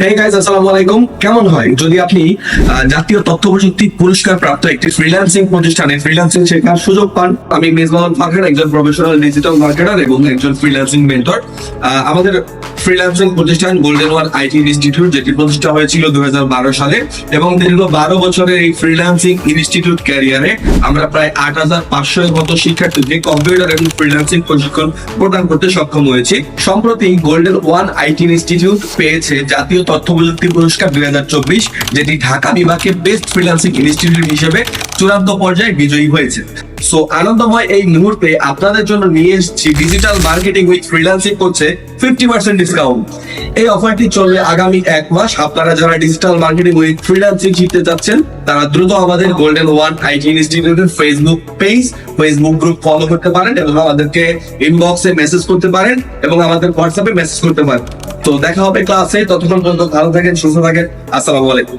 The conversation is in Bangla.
হেই গাইস, আসসালামু আলাইকুম। কেমন হয় যদি আপনি জাতীয় তথ্য প্রযুক্তি পুরস্কার প্রাপ্ত একটি ফ্রিল্যান্সিং প্রতিষ্ঠানে ফ্রিল্যান্সিং শেখার সুযোগ পান? আমি মেজবাহুল ফারহান, একজন প্রফেশনাল ডিজিটাল মার্কেটার এবং একজন ফ্রিল্যান্সিং মেন্টর। আমাদের ফ্রিল্যান্সিং প্রতিষ্ঠান গোল্ডেন ওয়ান আইটি ইনস্টিটিউট, যেটি প্রতিষ্ঠা হয়েছিল 2012 সালে, এবং দীর্ঘ 12 বছরের এই ফ্রিল্যান্সিং ইনস্টিটিউট ক্যারিয়ারে আমরা প্রায় 8500 এর মতো শিক্ষার্থীকে কম্পিউটার এবং ফ্রিল্যান্সিং প্রশিক্ষণ প্রদান করতে সক্ষম হয়েছি। সম্প্রতি গোল্ডেন ওয়ান আইটি ইনস্টিটিউট পেয়েছে জাতীয় তথ্য প্রযুক্তি পুরস্কার 2024, যেটি ঢাকা বিভাগে বেস্ট ফ্রিল্যান্সিং ইনস্টিটিউট হিসেবে চূড়ান্ত পর্যায়ে বিজয়ী হয়েছে। সো আনন্দময় এই মুহূর্তে আপনাদের জন্য নিয়ে এসেছি ডিজিটাল মার্কেটিং উইথ ফ্রিল্যান্সিং করছে 50% ডিসকাউন্ট। এই অফারটি চলবে আগামী 1 মাস। আপনারা যারা ডিজিটাল মার্কেটিং উইথ ফ্রিল্যান্সিং শিখতে চাচ্ছেন তারা দ্রুত আমাদের গোল্ডেন ওয়ান আইটি ইনস্টিটিউটের Facebook page, Facebook group follow করতে পারেন এবং আমাদেরকে ইনবক্সে মেসেজ করতে পারেন এবং আমাদের হোয়াটসঅ্যাপে মেসেজ করতে পারেন। তো দেখা হবে ক্লাসে। ততক্ষণ পর্যন্ত ভালো থাকেন, সুস্থ থাকেন। আসসালামু আলাইকুম।